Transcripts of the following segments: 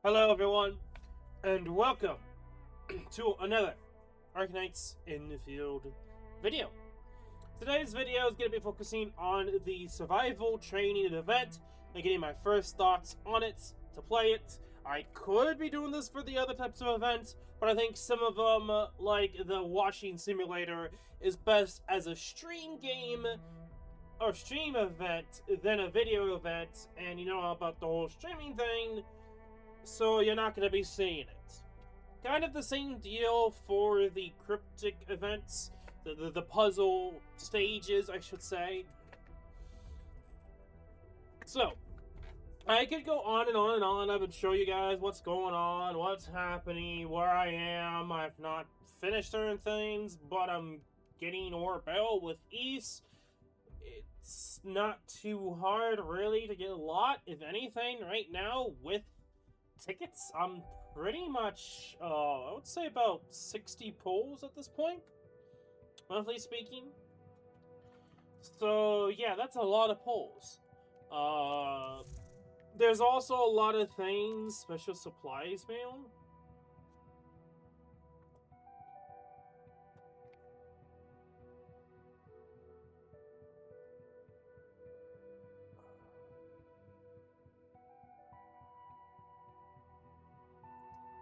Hello everyone, and welcome to another Arknights Endfield video. Today's video is going to be focusing on the survival training event and getting my first thoughts on it, to play it. I could be doing this for the other types of events, but I think some of them, like the watching simulator, is best as a stream game or stream event than a video event, and you know about the whole streaming thing, so you're not going to be seeing it. Kind of the same deal for the cryptic events, the puzzle stages, I should say. So, I could go on and on and on. I would show you guys what's going on, what's happening, where I am. I've not finished certain things, but I'm getting Orbell with East. It's not too hard, really, to get a lot, if anything, right now, with tickets. I'm pretty much, I would say about 60 pulls at this point, monthly speaking. So, yeah, that's a lot of pulls. There's also a lot of things, special supplies mail.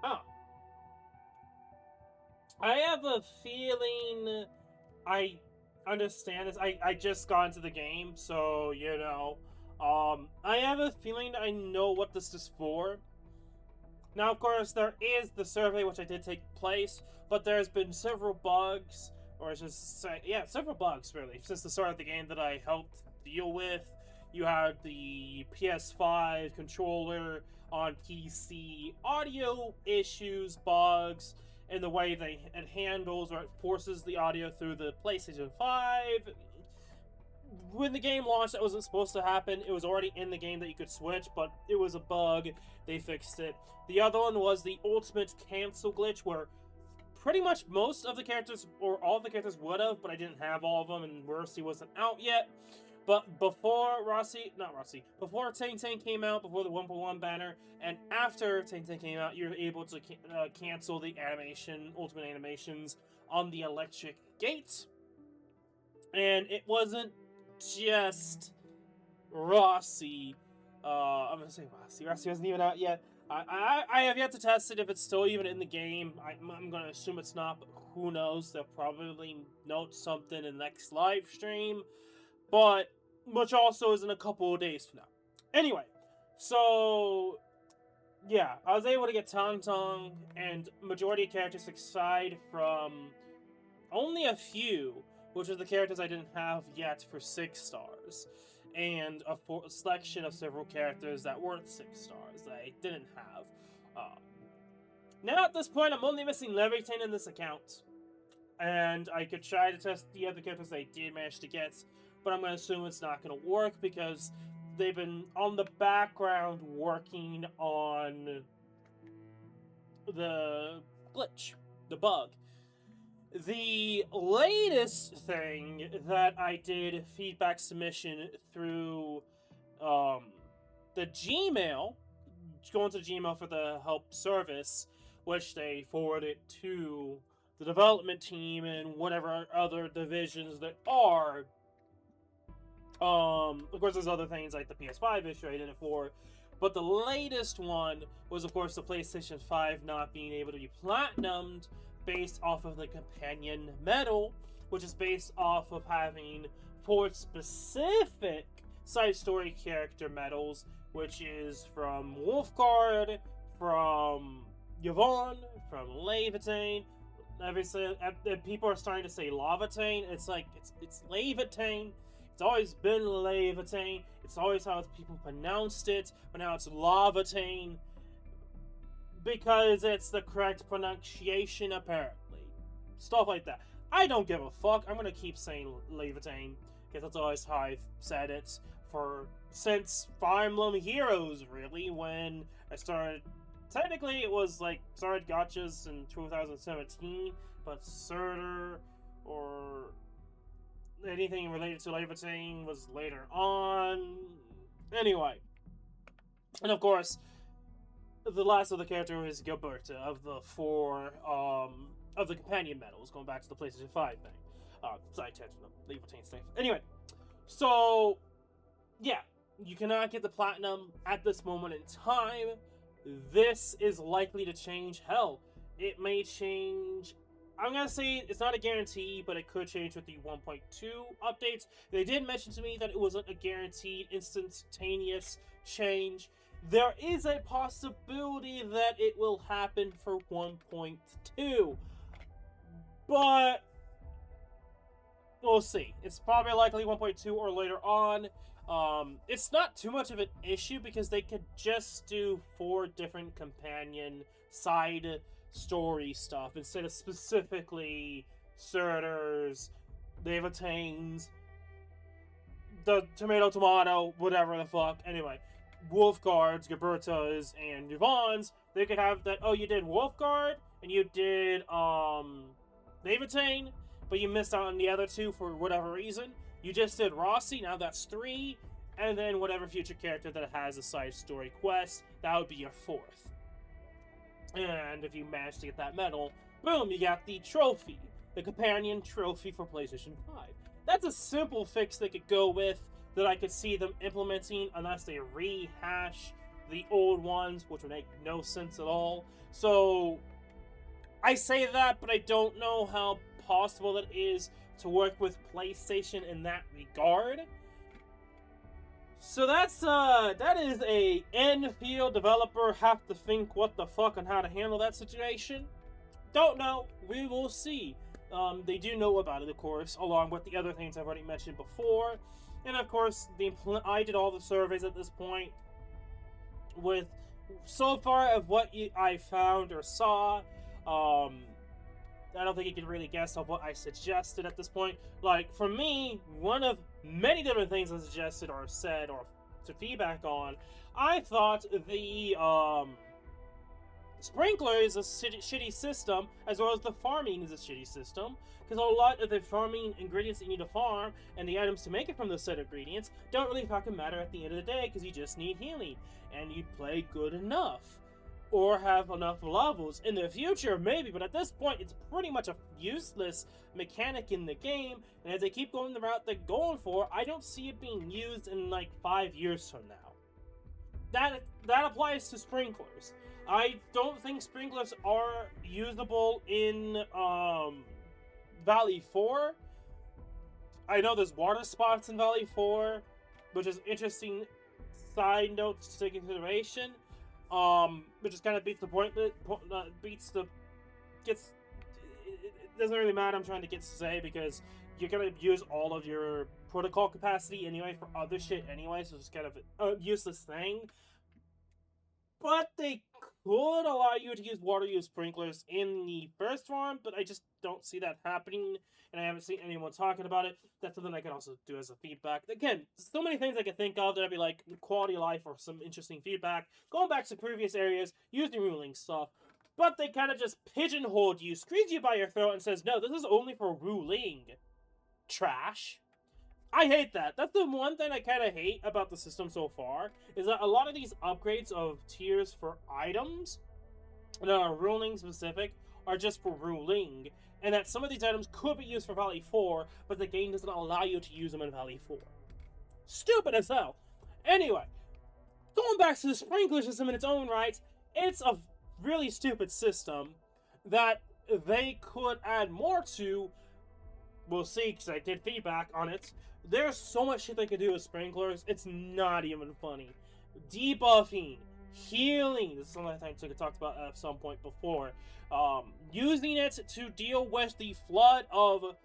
Oh. I have a feeling I understand this. I just got into the game, so, you know. I have a feeling I know what this is for. Now, of course, there is the survey, which I did take place, but there's been several bugs, or I should say, yeah, several bugs, really, since the start of the game that I helped deal with. You had the PS5 controller on PC, audio issues, bugs, and the way it handles or it forces the audio through the PlayStation 5. When the game launched, that wasn't supposed to happen. It was already in the game that you could switch, but it was a bug. They fixed it. The other one was the ultimate cancel glitch, where pretty much most of the characters, or all of the characters would have, but I didn't have all of them, and Rossi wasn't out yet. But before before Tang Tang came out, before the 1.1 banner, and after Tang Tang came out, you were able to cancel the ultimate animations on the electric gate. And it wasn't just Rossi. I'm gonna say Rossi. Rossi wasn't even out yet. I have yet to test it if it's still even in the game. I'm gonna assume it's not, but who knows? They'll probably note something in the next live stream. But, which also is in a couple of days from now. Anyway, so, yeah, I was able to get Tong Tong and majority of characters aside from only a few, which are the characters I didn't have yet for 6 stars. And a selection of several characters that weren't 6 stars that I didn't have. Now at this point, I'm only missing Leviathan in this account. And I could try to test the other characters I did manage to get, but I'm going to assume it's not going to work because they've been on the background working on the glitch, the bug. The latest thing that I did feedback submission through the Gmail, going to the Gmail for the help service, which they forwarded to the development team and whatever other divisions that are. Of course, there's other things like the PS5 issue I did it for, but the latest one was, of course, the PlayStation 5 not being able to be platinumed based off of the companion medal, which is based off of having 4 specific side story character medals, which is from Wolfguard, from Yvonne, from Leviathan. Obviously, people are starting to say Leviathan. It's like, it's Leviathan. It's always been Leviathan. It's always how people pronounced it, but now it's Leviathan because it's the correct pronunciation, apparently. Stuff like that. I don't give a fuck. I'm gonna keep saying Leviathan because that's always how I've said it since Fire Emblem Heroes, really, when I started. Technically, it was like started gotchas in 2017, but Surtur or anything related to Leviathan was later on. Anyway, and of course, the last of the character is Gilberta of the four of the companion medals, going back to the PlayStation 5 thing. Side tangent, leave retain stuff. Anyway, so yeah, you cannot get the platinum at this moment in time. This is likely to change. Hell, it may change. I'm gonna say it's not a guarantee, but it could change with the 1.2 updates. They did mention to me that it wasn't a guaranteed instantaneous change. There is a possibility that it will happen for 1.2, but we'll see. It's probably likely 1.2 or later on. It's not too much of an issue because they could just do 4 different companion side story stuff instead of specifically Surters, Levitanes, the tomato, whatever the fuck. Anyway, Wolfguards, Gilbertas, and Yvonne's. They could have that. Oh, you did Wolfguard and you did Levitane, but you missed out on the other 2 for whatever reason. You just did Rossi, now that's 3, and then whatever future character that has a side story quest, that would be your 4th. And if you manage to get that medal, boom, you got the trophy, the companion trophy for PlayStation 5. That's a simple fix they could go with that I could see them implementing unless they rehash the old ones, which would make no sense at all. So, I say that, but I don't know how possible it is to work with PlayStation in that regard. So that is a Endfield developer have to think what the fuck on how to handle that situation. Don't know. We will see. They do know about it, of course, along with the other things I've already mentioned before. And of course, I did all the surveys at this point. With so far of what I found or saw, I don't think you can really guess of what I suggested at this point. Like, for me, one of many different things I suggested or said or to feedback on, I thought the sprinkler is a shitty system, as well as the farming is a shitty system, because a lot of the farming ingredients that you need to farm and the items to make it from those said ingredients don't really fucking matter at the end of the day, because you just need healing, and you play good enough. Or have enough levels. In the future, maybe, but at this point, it's pretty much a useless mechanic in the game, and as they keep going the route they're going for, I don't see it being used in, like, 5 years from now. That applies to sprinklers. I don't think sprinklers are usable in, Valley 4. I know there's water spots in Valley 4, which is interesting side notes to take into consideration. Which just kind of beats the point, it doesn't really matter, I'm trying to get to say, because you're gonna use all of your protocol capacity anyway for other shit anyway, so it's kind of a useless thing. But they could allow you to use water use sprinklers in the first farm, but I just don't see that happening, and I haven't seen anyone talking about it. That's something I can also do as a feedback. Again, so many things I can think of that I'd be like quality of life or some interesting feedback. Going back to previous areas, using ruling stuff. But they kind of just pigeonholed you, squeeze you by your throat, and says, no, this is only for ruling. Trash. I hate that. That's the one thing I kind of hate about the system so far, is that a lot of these upgrades of tiers for items that are ruling specific are just for ruling, and that some of these items could be used for Valley 4, but the game doesn't allow you to use them in Valley 4. Stupid as hell. Anyway, going back to the sprinkler system in its own right, it's a really stupid system that they could add more to. We'll see, because I did feedback on it. There's so much shit they could do with sprinklers, it's not even funny. Debuffing, healing, this is something I think I talked about at some point before. Using it to deal with the flood of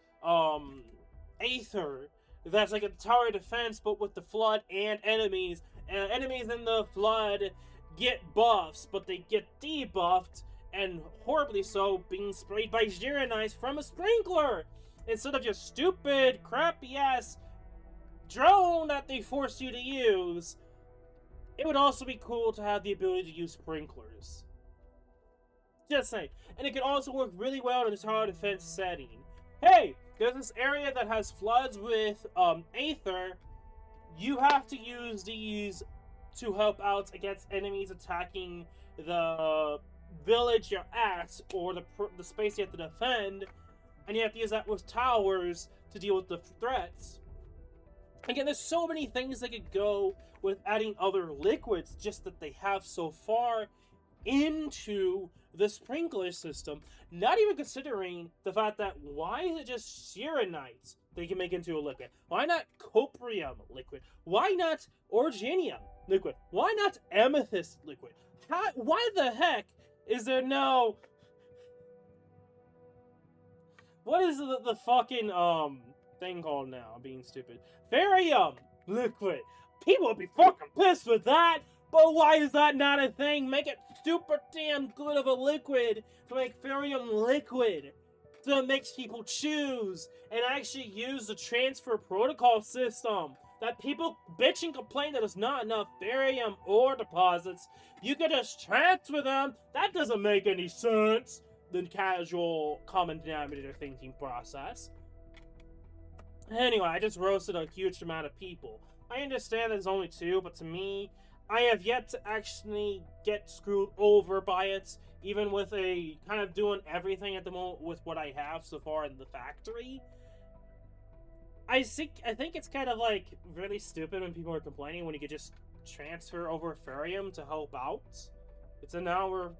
Aether, that's like a tower defense, but with the flood and enemies. And enemies in the flood get buffs, but they get debuffed, and horribly so, being sprayed by Gironites from a sprinkler, instead of your stupid, crappy-ass drone that they force you to use. It would also be cool to have the ability to use sprinklers. Just saying. And it could also work really well in a tower defense setting. Hey, there's this area that has floods with Aether. You have to use these to help out against enemies attacking the village you're at or the space you have to defend, and you have to use that with towers to deal with the threats. Again, there's so many things that could go with adding other liquids just that they have so far into the sprinkler system, not even considering the fact that why is it just Sirenites they can make into a liquid? Why not Coprium liquid? Why not Orginium liquid? Why not Amethyst liquid? Why the heck is there no... What is the fucking, thing called now? I'm being stupid. Therium liquid. People would be fucking pissed with that, but why is that not a thing? Make it super damn good of a liquid to make Therium liquid. So it makes people choose and actually use the transfer protocol system. That people bitch and complain that there's not enough Therium ore deposits. You can just transfer them. That doesn't make any sense. The casual common denominator thinking process. Anyway, I just roasted a huge amount of people. I understand there's only 2, but to me, I have yet to actually get screwed over by it, even with a kind of doing everything at the moment with what I have so far in the factory. I think it's kind of like really stupid when people are complaining when you could just transfer over Therium to help out. It's an hour,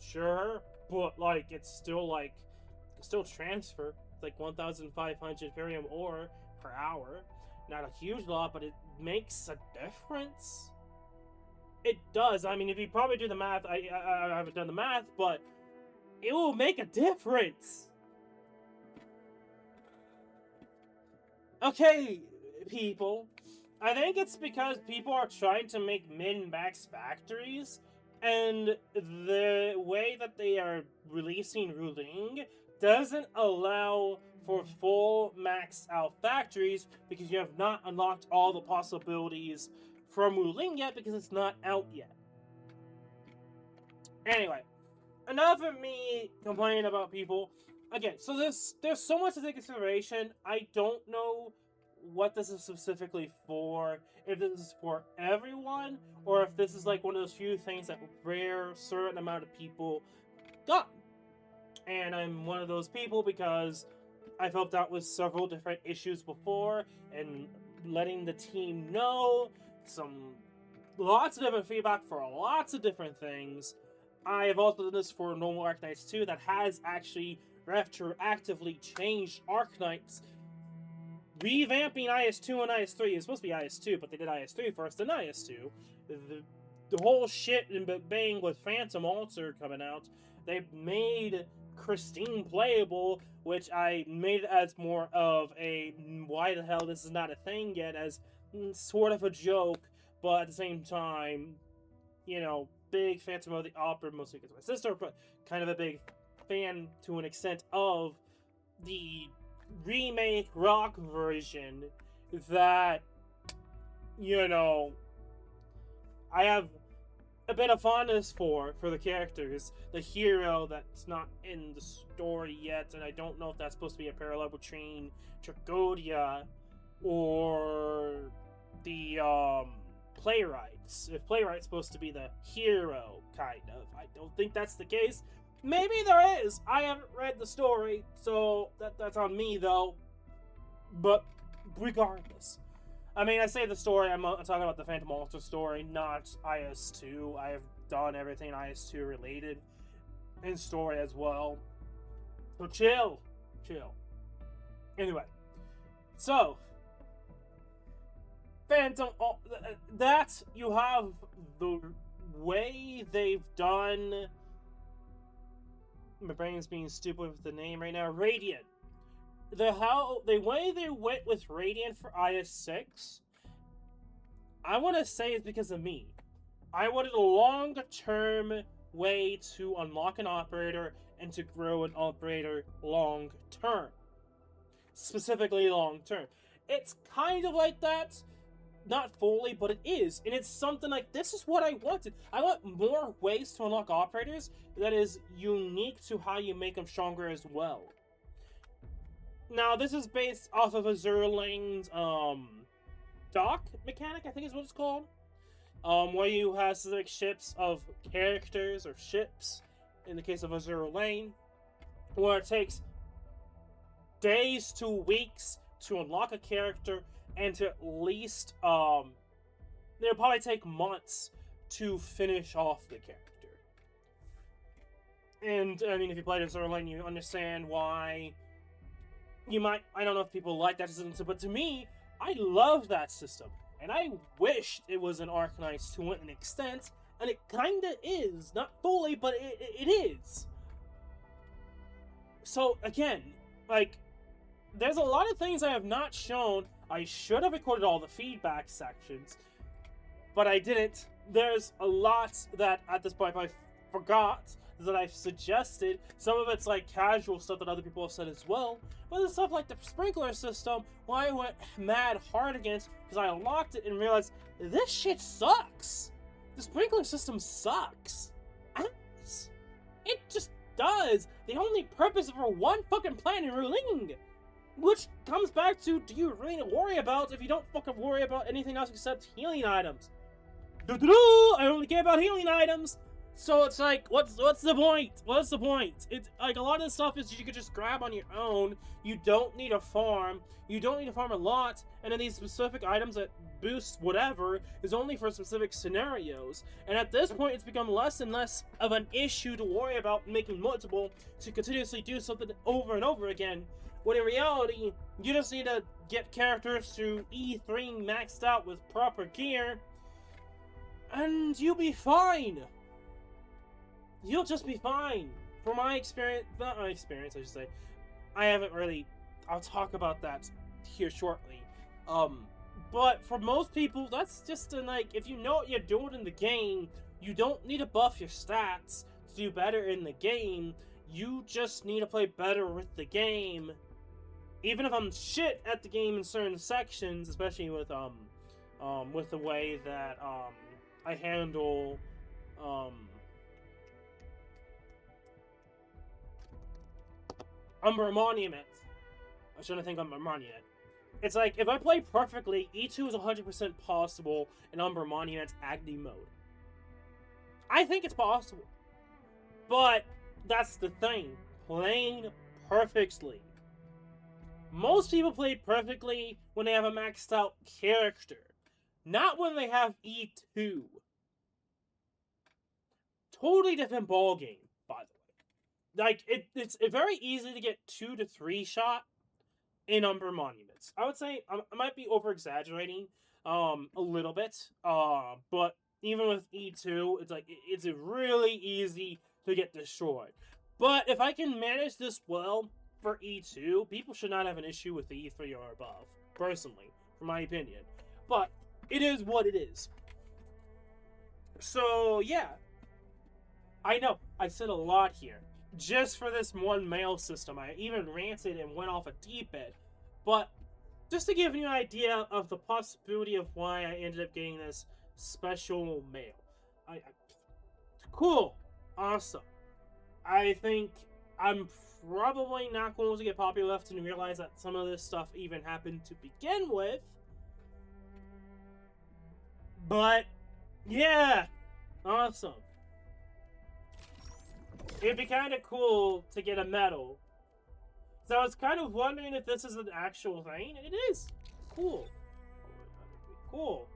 sure, but like it's still transfer. It's like 1,500 Therium ore per hour. Not a huge lot, but it makes a difference. It does. I mean, if you probably do the math, I haven't done the math, but it will make a difference. Okay, people. I think it's because people are trying to make min-max factories, and the way that they are releasing ruling doesn't allow for full maxed out factories because you have not unlocked all the possibilities from ruling yet because it's not out yet. Anyway, enough of me complaining about people. Again, so there's so much to take into consideration. I don't know what this is specifically for. If this is for everyone, or if this is like one of those few things that rare certain amount of people got. And I'm one of those people because I've helped out with several different issues before and letting the team know lots of different feedback for lots of different things. I have also done this for normal Arknights 2 that has actually retroactively changed Arknights, revamping IS2 and IS3. It's supposed to be IS2, but they did IS3 first, then IS2. The whole shit and bang with Phantom Altar coming out, they made Christine playable, which I made it as more of a why the hell this is not a thing yet, as sort of a joke, but at the same time, you know, big Phantom of the Opera, mostly because of my sister, but kind of a big fan to an extent of the remake rock version that, you know, I have a bit of fondness for the characters. The hero that's not in the story yet, and I don't know if that's supposed to be a parallel between Tragodia or the playwrights. If playwright's supposed to be the hero, kind of. I don't think that's the case. Maybe there is. I haven't read the story, so that's on me though. But regardless, I mean, I say the story, I'm talking about the Phantom Altar story, not IS2. I have done everything IS2 related in story as well. So chill. Anyway, so Phantom, that you have the way they've done. My brain's being stupid with the name right now. Radiant. The way they went with Radiant for IS6, I want to say it's because of me. I wanted a long-term way to unlock an operator and to grow an operator long-term. Specifically long-term. It's kind of like that. Not fully, but it is. And it's something like, this is what I wanted. I want more ways to unlock operators that is unique to how you make them stronger as well. Now, this is based off of a Zerling's, dock mechanic, I think is what it's called. where you have specific ships of characters or ships, in the case of Azure Lane, where it takes days to weeks to unlock a character, and to at least, it'll probably take months to finish off the character. And, I mean, if you played Azure Lane, you understand why you might, I don't know if people like that system, but to me, I love that system. And I wished it was an Arknights to an extent, and it kinda is. Not fully, but it is. So, again, like, there's a lot of things I have not shown. I should have recorded all the feedback sections, but I didn't. There's a lot that, at this point, I forgot that I've suggested. Some of it's like casual stuff that other people have said as well. But there's stuff like the sprinkler system, why I went mad hard against, because I unlocked it and realized, this shit sucks! The sprinkler system sucks! Ass. It just does! The only purpose is for one fucking planet ruling! Which comes back to, do you really worry about if you don't fucking worry about anything else except healing items? I only care about healing items! So it's like, what's the point? What's the point? It's like a lot of the stuff is you could just grab on your own. You don't need a farm. You don't need to farm a lot. And then these specific items that boost whatever is only for specific scenarios. And at this point, it's become less and less of an issue to worry about making multiple to continuously do something over and over again. When in reality, you just need to get characters to E3 maxed out with proper gear, and you'll be fine. You'll just be fine. From my experience, not my experience, I should say. I haven't really, I'll talk about that here shortly. But for most people, that's just like, if you know what you're doing in the game, you don't need to buff your stats to do better in the game. You just need to play better with the game. Even if I'm shit at the game in certain sections, especially with the way that, I handle, Umber Monument. I shouldn't think Umber Monument. It's like, if I play perfectly, E2 is 100% possible in Umber Monument's Agni mode. I think it's possible. But, that's the thing. Playing perfectly. Most people play perfectly when they have a maxed out character. Not when they have E2. Totally different ballgame, by the way. Like, it's very easy to get 2 to 3 shot in Umber Monuments. I would say, I might be over-exaggerating a little bit, but even with E2, it's like, it's really easy to get destroyed. But if I can manage this well for E2, people should not have an issue with the E3 or above, personally, from my opinion. But it is what it is. So, yeah. I know, I said a lot here. Just for this one mail system. I even ranted and went off a deep end. But, just to give you an idea of the possibility of why I ended up getting this special mail. Cool. Awesome. I think I'm probably not going to get popular enough to realize that some of this stuff even happened to begin with. But, yeah. Awesome. It'd be kind of cool to get a medal. So I was kind of wondering if this is an actual thing. It is. Cool. Cool.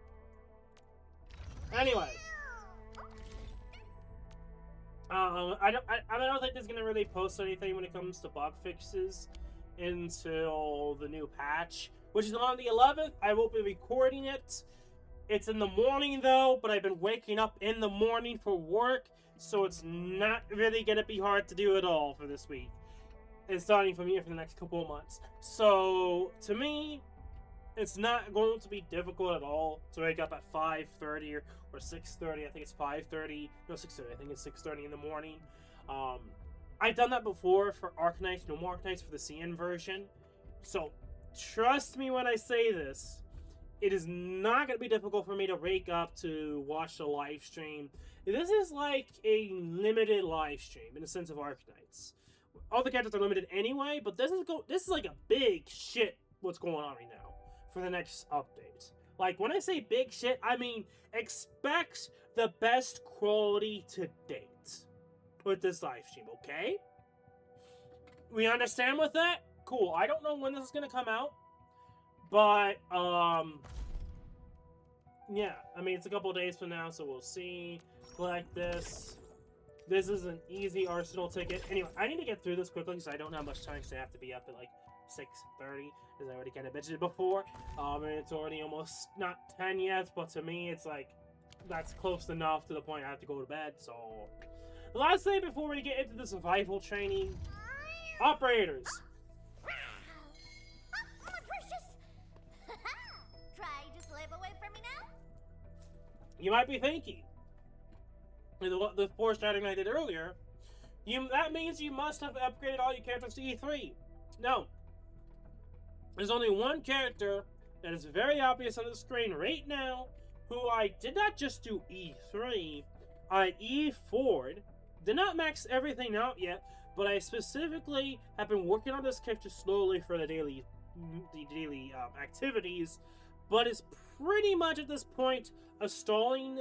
Anyway. I don't think it's gonna really post anything when it comes to bug fixes until the new patch, which is on the 11th. I will be recording it. It's in the morning though, but I've been waking up in the morning for work, so it's not really gonna be hard to do at all for this week. And starting from here for the next couple of months. So to me, it's not going to be difficult at all to wake up at 5:30 or 6:30. I think it's 5:30. No, 6:30. I think it's 6:30 in the morning. I've done that before for Arknights, no more Arknights for the CN version. So trust me when I say this. It is not going to be difficult for me to wake up to watch the live stream. This is like a limited live stream in the sense of Arknights. All the characters are limited anyway, but this is like a big shit what's going on right now for the next update. Like, when I say big shit, I mean expect the best quality to date with this live stream, okay? We understand with that? Cool. I don't know when this is gonna come out, but, yeah. I mean, it's a couple days from now, so we'll see. Like this. This is an easy Arsenal ticket. Anyway, I need to get through this quickly because I don't have much time because I have to be up at like 6:30, as I already kind of mentioned before. And it's already almost not 10 yet, but to me, it's like that's close enough to the point I have to go to bed. So, the last thing before we get into the survival training, operators. Oh, my precious! Try to slip away from me now? You might be thinking, the foreshadowing I did earlier, that means you must have upgraded all your characters to E3. No. There's only one character that is very obvious on the screen right now, who I did not just do E3, I E4'd, did not max everything out yet, but I specifically have been working on this character slowly for the daily activities, but it's pretty much at this point a stalling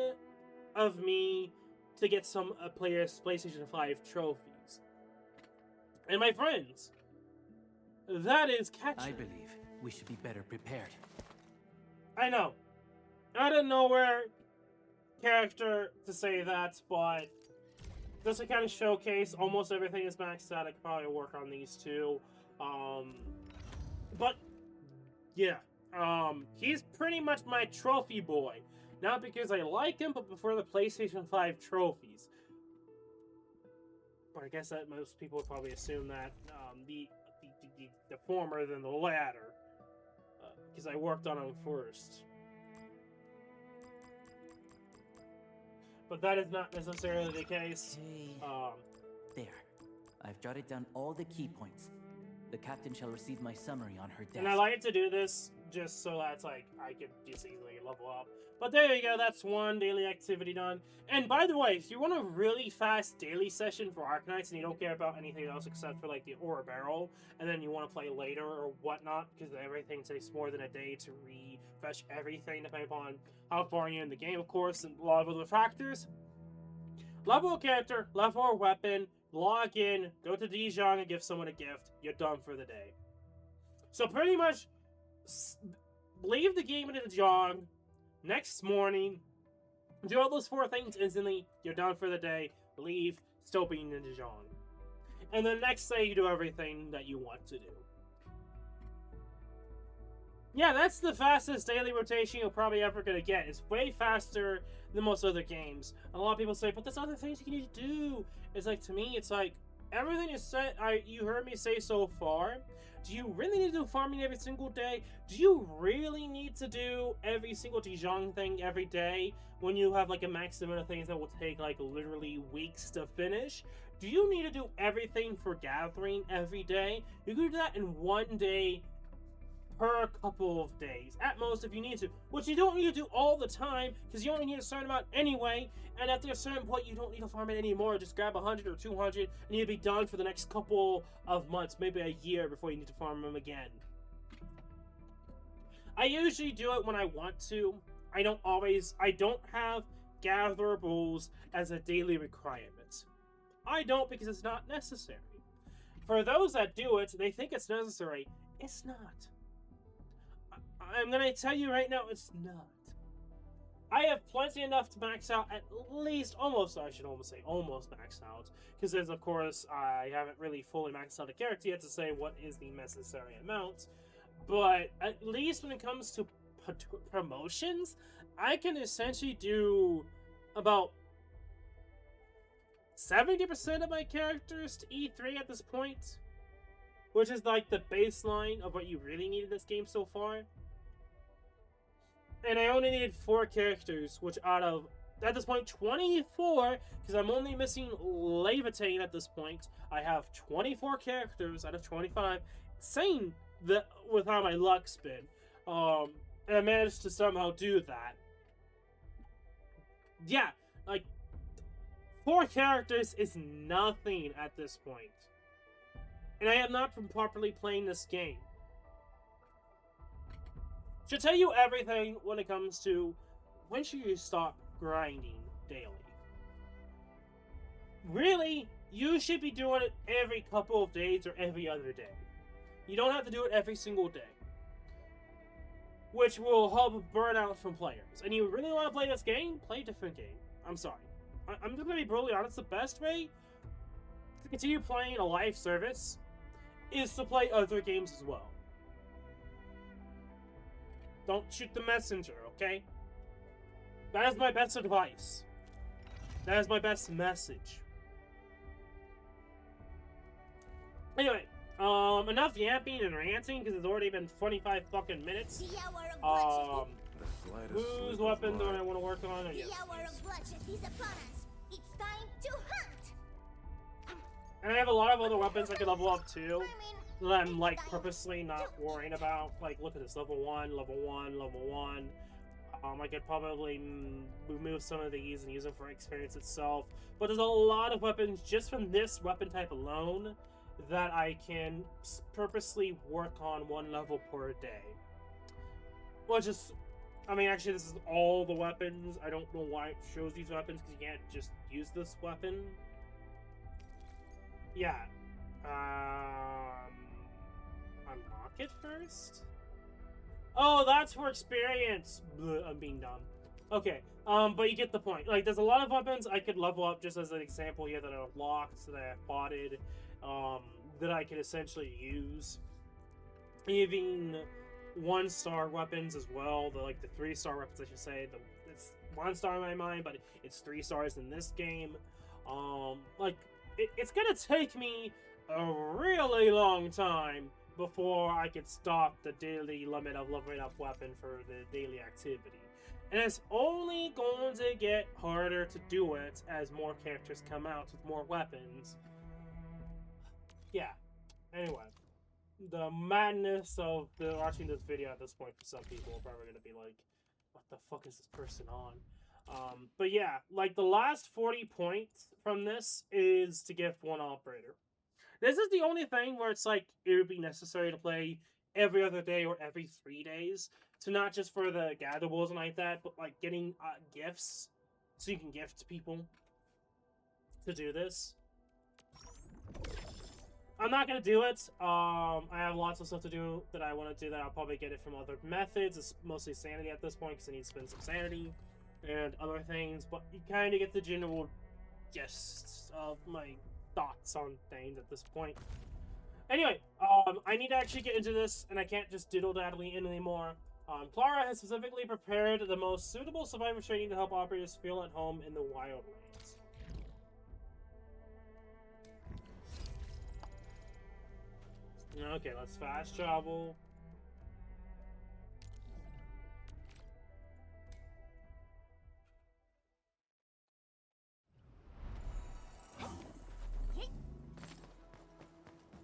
of me to get some PlayStation 5 trophies. And my friends, that is catching. I believe we should be better prepared. I know. Out of nowhere character to say that, but just to kind of showcase almost everything is maxed out. I could probably work on these two. But yeah, he's pretty much my trophy boy. Not because I like him, but for the PlayStation 5 trophies. But I guess that most people would probably assume that the former than the latter, because I worked on him first. But that is not necessarily the case. There. I've jotted down all the key points. The captain shall receive my summary on her desk. And I like to do this just so that's like I can just easily level up. But there you go, that's one daily activity done. And by the way, if you want a really fast daily session for Arknights and you don't care about anything else except for like the ore barrel, and then you want to play later or whatnot, because everything takes more than a day to refresh everything, depending upon how far you're in the game, of course, and a lot of other factors. Level a character, level a weapon, log in, go to Dijon and give someone a gift. You're done for the day. So pretty much, leave the game in Dijon. Next morning, do all those 4 things instantly, you're done for the day, leave, still being in Dijon. And the next day, you do everything that you want to do. Yeah, that's the fastest daily rotation you're probably ever going to get. It's way faster than most other games. And a lot of people say, but there's other things you need to do. It's like, to me, it's like, everything is said, you heard me say so far. Do you really need to do farming every single day? Do you really need to do every single Dijon thing every day when you have like a max amount of things that will take like literally weeks to finish? Do you need to do everything for gathering every day? You can do that in one day per couple of days, at most if you need to. Which you don't need to do all the time, because you only need a certain amount anyway, and after a certain point you don't need to farm it anymore. Just grab 100 or 200 and you'll be done for the next couple of months, maybe a year before you need to farm them again. I usually do it when I want to. I don't have gatherables as a daily requirement. I don't, because it's not necessary. For those that do it, they think it's necessary. It's not. I'm gonna tell you right now, it's not. I have plenty enough to max out at least almost max out. Because there's, of course, I haven't really fully maxed out a character yet to say what is the necessary amount. But at least when it comes to promotions, I can essentially do about 70% of my characters to E3 at this point. Which is like the baseline of what you really need in this game so far. And I only needed 4 characters, which out of, at this point, 24, because I'm only missing Levitate at this point. I have 24 characters out of 25. Insane with how my luck's been. And I managed to somehow do that. Yeah, like, 4 characters is nothing at this point. And I have not been properly playing this game. should tell you everything when it comes to when should you stop grinding daily. Really, you should be doing it every couple of days or every other day. You don't have to do it every single day, which will help burn out from players. And you really want to play this game? Play a different game. I'm sorry. I'm just going to be brutally honest. The best way to continue playing a live service is to play other games as well. Don't shoot the messenger, okay? That is my best advice. That is my best message. Anyway, enough yapping and ranting because it's already been 25 fucking minutes. The hour of bloodshed. Whose weapon do I want to work on? The hour of bloodshed is upon us. It's time to hunt. And I have a lot of other weapons I could level up too. I mean, That I'm like purposely not worrying about. Like, look at this, level 1, level 1, level 1. I could probably remove some of these and use them for experience itself. But there's a lot of weapons just from this weapon type alone that I can purposely work on 1 level per day. Well, just, I mean, actually, this is all the weapons. I don't know why it shows these weapons because you can't just use this weapon. Yeah. Unlock it first? Oh, that's for experience. Bleh, I'm being dumb. Okay, but you get the point. Like, there's a lot of weapons I could level up just as an example here that are locked, that I have botted, that I could essentially use. Even 1-star weapons as well. The 3-star weapons, I should say. It's 1 star in my mind, but it's 3 stars in this game. It's gonna take me a really long time before I could stop the daily limit of leveling up weapon for the daily activity. And it's only going to get harder to do it as more characters come out with more weapons. Yeah. Anyway. The madness of watching this video at this point for some people are probably going to be like, what the fuck is this person on? But yeah, like the last 40 points from this is to gift 1 operator. This is the only thing where it's like, it would be necessary to play every other day or every 3 days. To not just for the gatherables and like that, but like getting gifts so you can gift people to do this. I'm not going to do it. I have lots of stuff to do that I want to do that I'll probably get it from other methods. It's mostly sanity at this point because I need to spend some sanity and other things. But you kind of get the general gist of my thoughts on things at this point. Anyway, I need to actually get into this, and I can't just diddle-daddle in anymore. Clara has specifically prepared the most suitable survivor training to help operators feel at home in the wildlands. Okay, let's fast travel.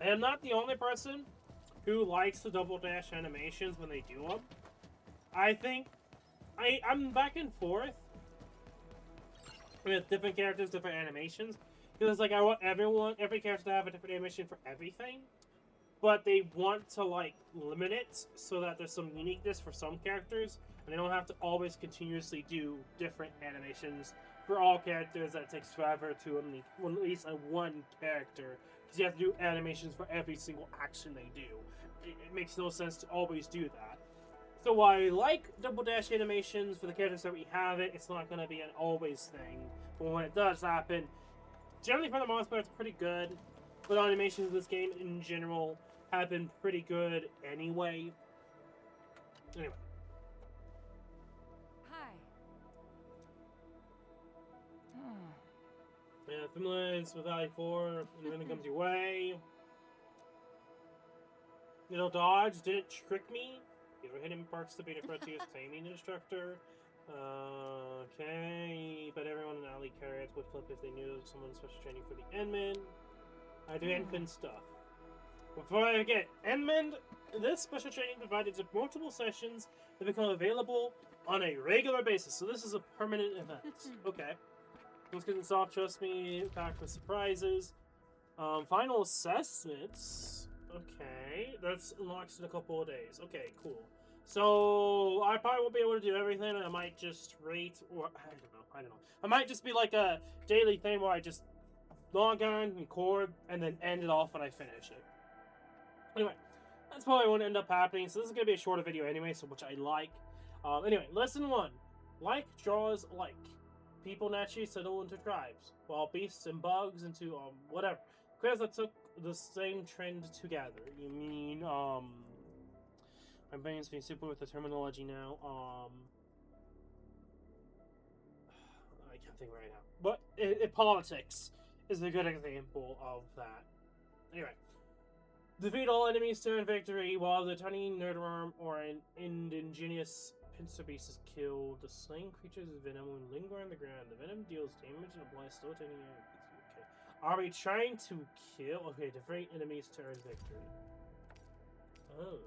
I am not the only person who likes the double dash animations when they do them. I think I'm back and forth with different characters, different animations, because like I want every character to have a different animation for everything, but they want to like limit it so that there's some uniqueness for some characters, and they don't have to always continuously do different animations for all characters. That takes forever to at least one character, because you have to do animations for every single action they do. It makes no sense to always do that. So while I like double dash animations for the characters that we have it's not going to be an always thing. But when it does happen, generally for the most part it's pretty good. But animations in this game in general have been pretty good anyway. Anyway. Hi. Yeah, familiarize with Valley 4, and then it comes your way. Little dodge didn't trick me. These were hidden perks to be referred to as taming instructor. Okay, but everyone in Alley carries would flip if they knew someone's special training for the Endman. I do Endman stuff. Before I forget, Endman, this special training provided multiple sessions that become available on a regular basis. So this is a permanent event. Okay. Let's get this off, trust me, packed with surprises. Final assessments. Okay, that's unlocks in a couple of days. Okay, cool. So I probably won't be able to do everything. I might just rate, or I don't know. I might just be like a daily thing where I just log on, record, and then end it off when I finish it. Anyway, that's probably what end up happening. So this is gonna be a shorter video anyway, so which I like. Anyway, lesson 1: like draws like. People naturally settle into tribes, while beasts and bugs into whatever. Because that took the same trend together. You mean my brain's being super with the terminology now. I can't think right now. But politics is a good example of that. Anyway, defeat all enemies to earn victory, while the tiny nerdworm or an indigenous pincer beast is killed. The slain creature's venom will linger on the ground. The venom deals damage and applies slow to any enemies. Okay. Are we trying to kill? Okay, defeat enemies to earn victory. Oh.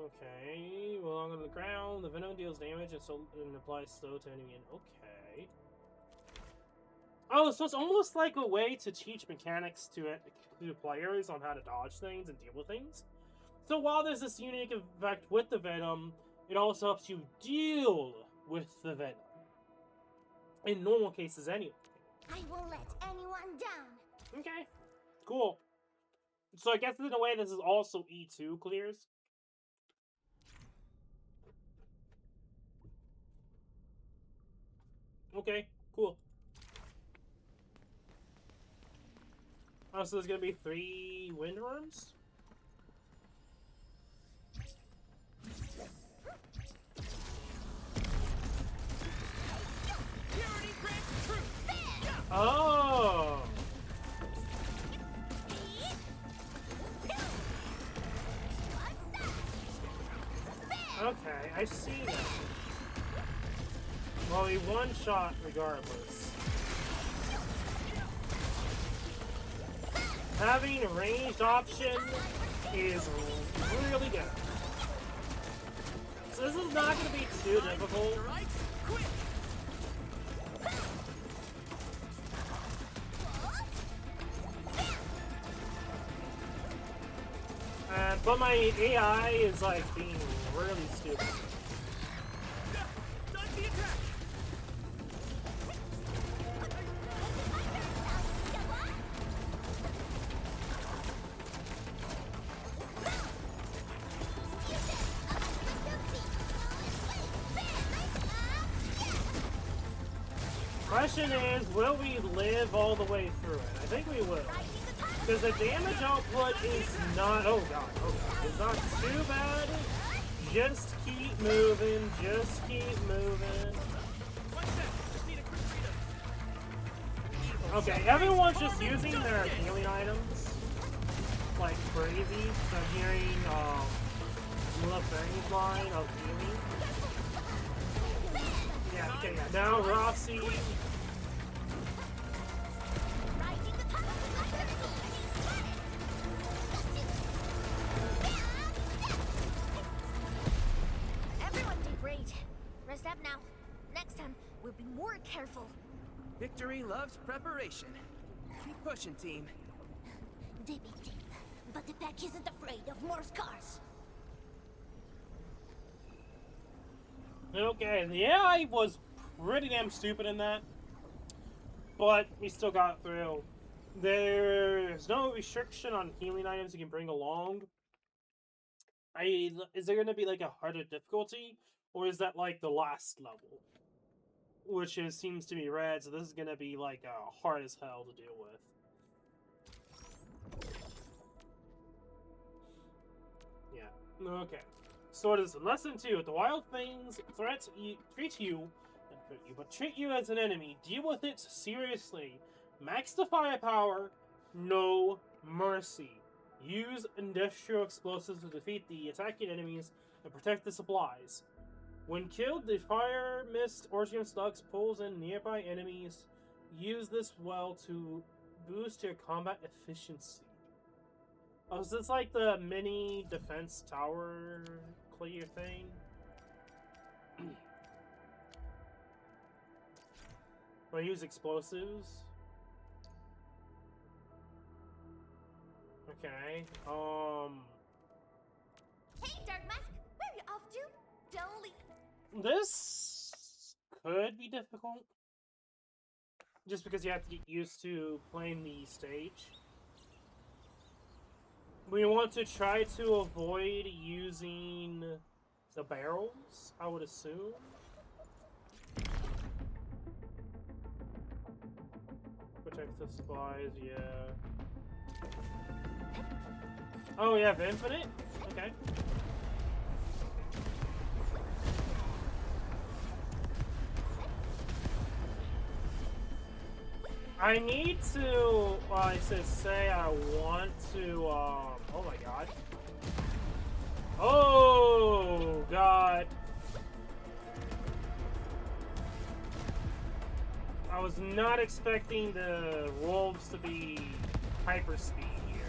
Okay, well, on the ground, the venom deals damage and applies slow to enemy. Okay. Oh, so it's almost like a way to teach mechanics to the players on how to dodge things and deal with things. So while there's this unique effect with the venom, it also helps you deal with the venom. In normal cases, anyway. I won't let anyone down. Okay, cool. So I guess in a way, this is also E2 clears. Okay, cool. Oh, so there's gonna be 3 windworms? Oh! Okay, I see that. Well, he one-shot regardless. Having a ranged option is really good. So this is not going to be too difficult. But my AI is like being really stupid. Question is, will we live all the way through it? I think we will. Because the damage output is not, oh god, it's not too bad. Just keep moving, just keep moving. Okay, everyone's just using their healing items like crazy. So I'm hearing LeBang's line of healing. Yeah, okay, yeah. Now Rossi. Everyone did great. Rest up now. Next time, we'll be more careful. Victory loves preparation. Keep pushing, team. They be deep, but the pack isn't afraid of more scars. Okay, the AI was pretty damn stupid in that, but we still got through. There's no restriction on healing items you can bring along. Is there going to be like a harder difficulty, or is that like the last level? Which seems to be red, so this is going to be like hard as hell to deal with. Yeah, okay. So it is lesson 2. If the wild things treat you, but treat you as an enemy, deal with it seriously. Max the firepower, no mercy. Use industrial explosives to defeat the attacking enemies and protect the supplies. When killed, the fire mist Orgium slugs pulls in nearby enemies. Use this well to boost your combat efficiency. Oh, is this like the mini defense tower clear thing? Do I use explosives? Okay. Hey, Dark Mask, where are you off to? Don't leave. This could be difficult. Just because you have to get used to playing the stage. We want to try to avoid using the barrels, I would assume. Protective supplies, yeah. Oh, you have infinite? Okay. I need to, well, I should say I want to, oh my god. Oh, god. I was not expecting the wolves to be hyperspeed here.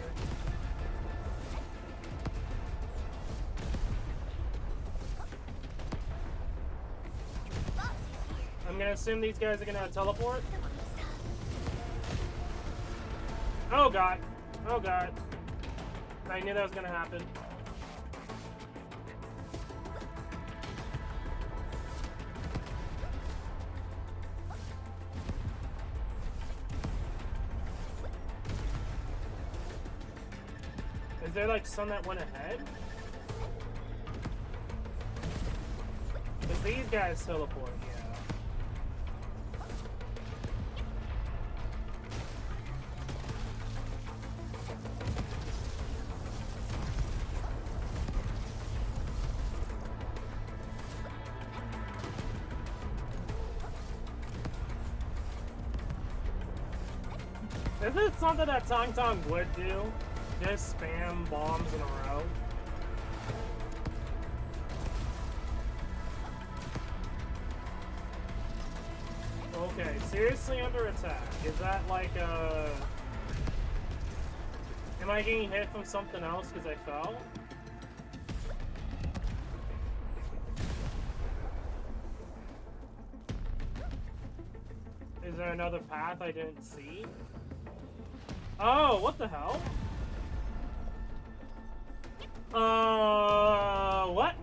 I'm gonna assume these guys are gonna teleport. Oh god. Oh god. I knew that was gonna happen. Is there like some that went ahead? Because these guys teleport, yeah. Is it something that Tong Tong would do? Just spam bombs in a row? Okay, seriously under attack. Is that like a... Am I getting hit from something else because I fell? Is there another path I didn't see? Oh, what the hell? What?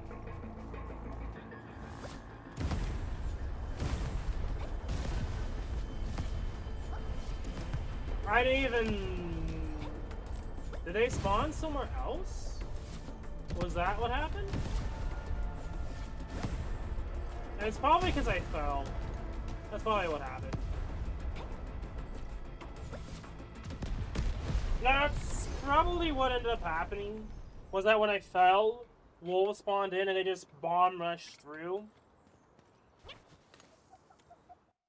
I didn't even... Did they spawn somewhere else? Was that what happened? And it's probably because I fell. That's probably what happened. That's probably what ended up happening. Was that when I fell, wolves spawned in and they just bomb rushed through?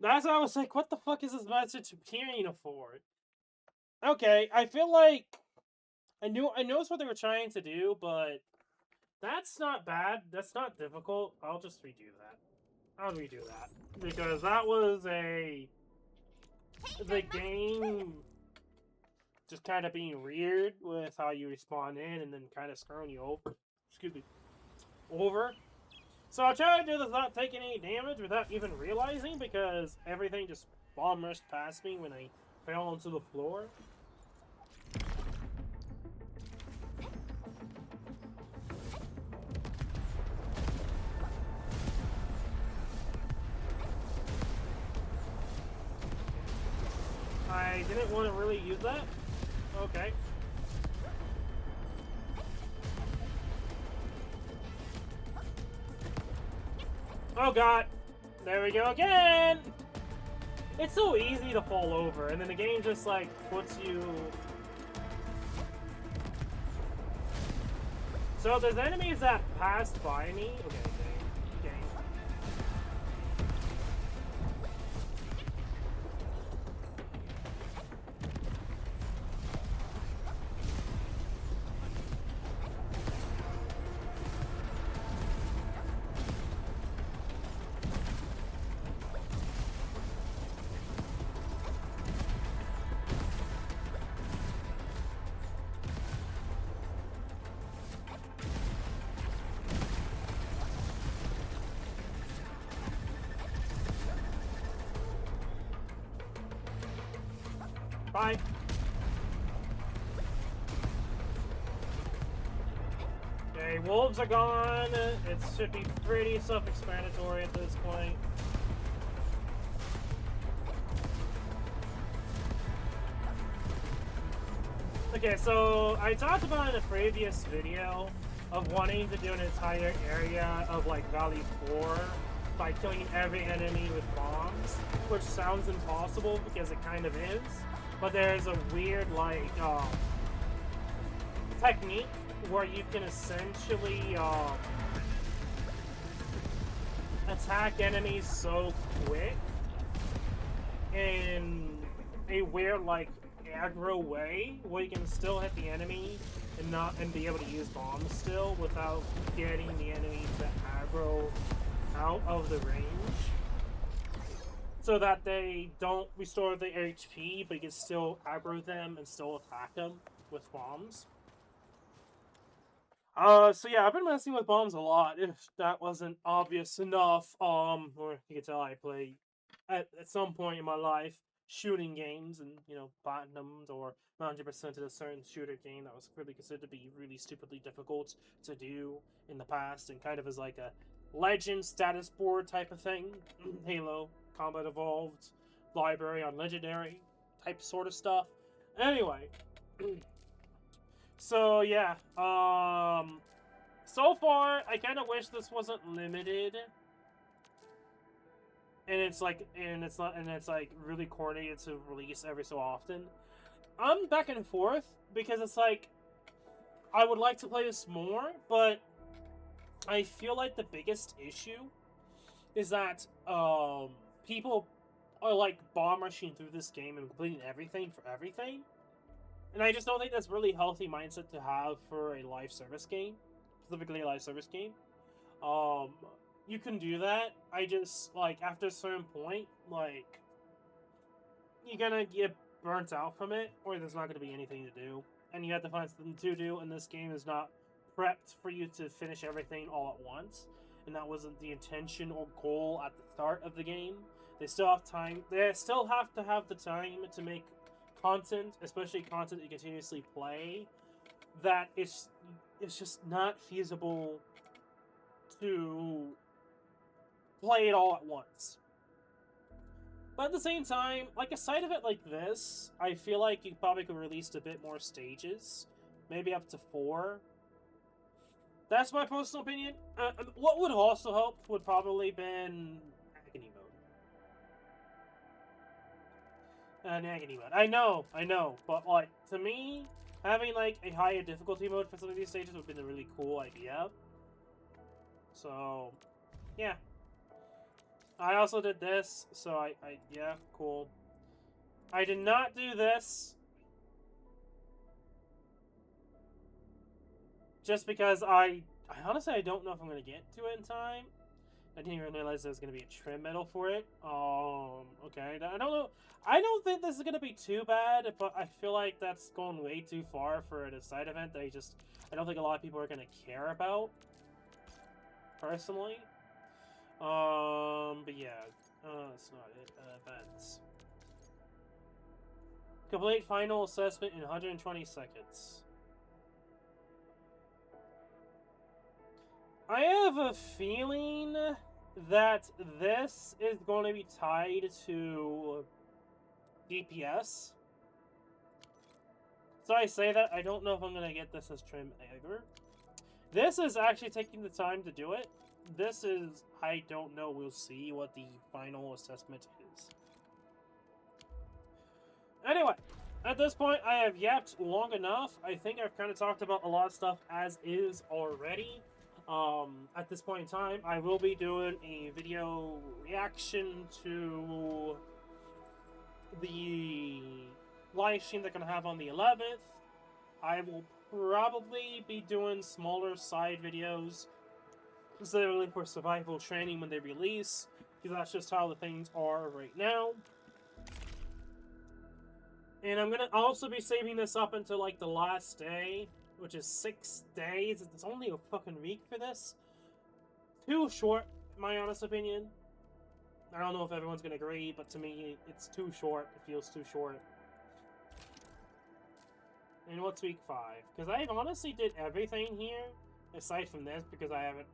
That's why I was like, what the fuck is this message appearing for? Okay, I feel like I noticed what they were trying to do, but that's not bad. That's not difficult. I'll just redo that. I'll redo that. Because that was the game just kind of being weird with how you respawn in and then kind of screwing you over. Excuse me. Over. So I'll try to do this without taking any damage without even realizing because everything just bomb rushed past me when I fell onto the floor. I didn't want to really use that. Okay. Oh god. There we go again! It's so easy to fall over, and then the game just like puts you... So there's enemies that passed by me. Okay. Bye. wolves are gone. It should be pretty self-explanatory at this point. Okay, so I talked about in a previous video of wanting to do an entire area of like Valley 4 by killing every enemy with bombs, which sounds impossible because it kind of is, but there's a weird like technique where you can essentially attack enemies so quick in a weird like aggro way where you can still hit the enemy and be able to use bombs still without getting the enemy to aggro out of the range, so that they don't restore the HP, but you can still aggro them and still attack them with bombs. So yeah, I've been messing with bombs a lot, if that wasn't obvious enough. Or you can tell I play, at some point in my life, shooting games and, you know, platinums or 100% of a certain shooter game that was really considered to be really stupidly difficult to do in the past, and kind of as like a legend status board type of thing. Halo, Combat Evolved, Library on Legendary type sort of stuff. Anyway. So yeah, so far I kind of wish this wasn't limited, and it's like really coordinated to release every so often. I'm back and forth because it's like I would like to play this more, but I feel like the biggest issue is that people are like bomb rushing through this game and completing everything for everything. And I just don't think that's really healthy mindset to have for a live service game, specifically a live service game. You can do that. I just, like, after a certain point, like, you're gonna get burnt out from it, or there's not gonna be anything to do. And you have to find something to do, and this game is not prepped for you to finish everything all at once. And that wasn't the intention or goal at the start of the game. They still have time. They still have to have the time to make content, especially content you continuously play, that it's just not feasible to play it all at once. But at the same time, like a side event like this, I feel like you probably could release a bit more stages, maybe up to 4. That's my personal opinion. What would also help would probably been agony mode. An agony mode. I know, but like to me, having like a higher difficulty mode for some of these stages would have been a really cool idea. So, yeah. I also did this, so yeah, cool. I did not do this. Just because I honestly, I don't know if I'm going to get to it in time. I didn't even realize there was going to be a trim medal for it. Okay. I don't know. I don't think this is going to be too bad, but I feel like that's going way too far for a side event that I don't think a lot of people are going to care about, personally. But yeah, that's not it. Events. Complete final assessment in 120 seconds. I have a feeling that this is going to be tied to DPS. So I say that, I don't know if I'm going to get this as trim ever. This is actually taking the time to do it. This is, I don't know, we'll see what the final assessment is. Anyway, at this point, I have yapped long enough. I think I've kind of talked about a lot of stuff as is already. At this point in time, I will be doing a video reaction to the live stream they're going to have on the 11th. I will probably be doing smaller side videos, specifically for survival training when they release, because that's just how the things are right now. And I'm going to also be saving this up until, like, the last day, which is 6 days. It's only a fucking week for this. Too short, in my honest opinion. I don't know if everyone's gonna agree, but to me, it's too short. It feels too short. And what's week 5? Because I honestly did everything here aside from this, because I haven't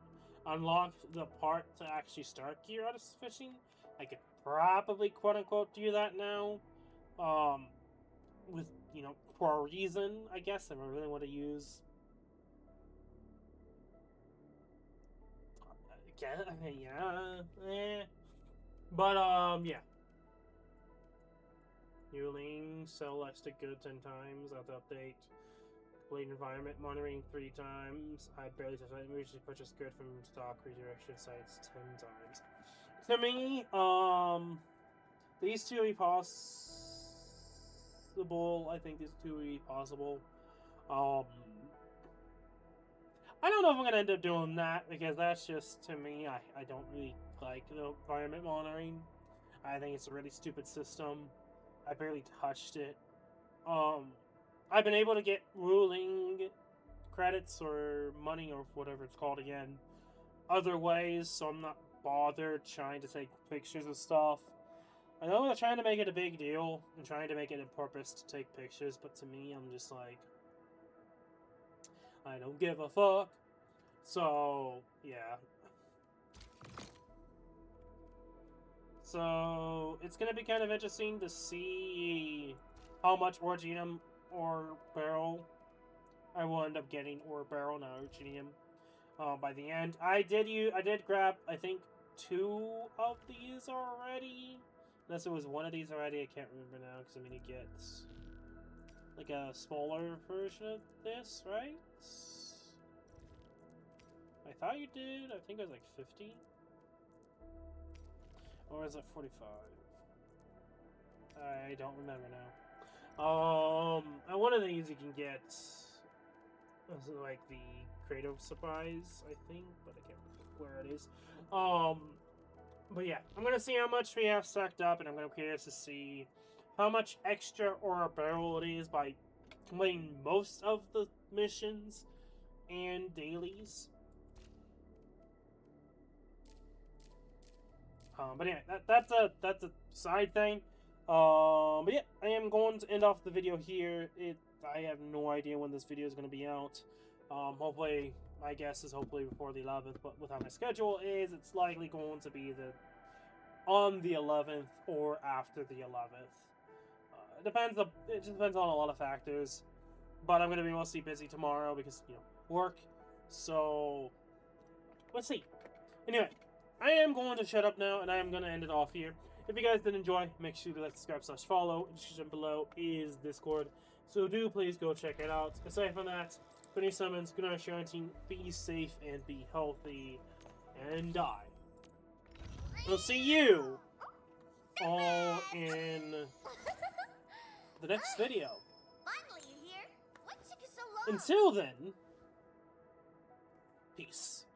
unlocked the part to actually start gear artist fishing, I could probably quote unquote do that now. With, you know, for a reason, I guess, if I really want to use. Yeah. But, yeah. Healing, sell less to good 10 times, I'll update. Complete environment monitoring 3 times. I barely touch it. We should purchase good from stock redirection sites 10 times. To me, these two will be possible. I think these two will be possible. I don't know if I'm gonna end up doing that because that's just, to me, I don't really like the environment monitoring. I think it's a really stupid system. I barely touched it. I've been able to get ruling credits or money or whatever it's called again other ways, so I'm not bothered trying to take pictures of stuff. I know they're trying to make it a big deal and trying to make it a purpose to take pictures, but to me, I'm just like, I don't give a fuck. So, yeah. So, it's gonna be kind of interesting to see how much Orgenium or barrel I will end up getting, or barrel, not Orgenium, by the end. I did grab, I think, 2 of these already. Unless it was one of these already, I can't remember now, because I'm gonna get like a smaller version of this, right? I thought you did. I think it was like 50. Or is it 45? I don't remember now. And one of these you can get like the Creative Surprise, I think, but I can't remember where it is. But yeah, I'm gonna see how much we have stacked up, and I'm gonna be curious to see how much extra or a barrel it is by completing most of the missions and dailies. But anyway, that's a side thing. But yeah, I am going to end off the video here. I have no idea when this video is going to be out. Hopefully, my guess is hopefully before the 11th. But with how my schedule is, it's likely going to be on the 11th or after the 11th. It just depends on a lot of factors. But I'm going to be mostly busy tomorrow because, you know, work. So let's see. Anyway, I am going to shut up now, and I am going to end it off here. If you guys did enjoy, make sure to like, subscribe, /follow. In the description below is Discord, so do please go check it out. Aside from that, good night, summons, good night, sharing team, be safe and be healthy, and die. We'll see you all in the next video. Finally, you here? What took you so long? Until then, peace.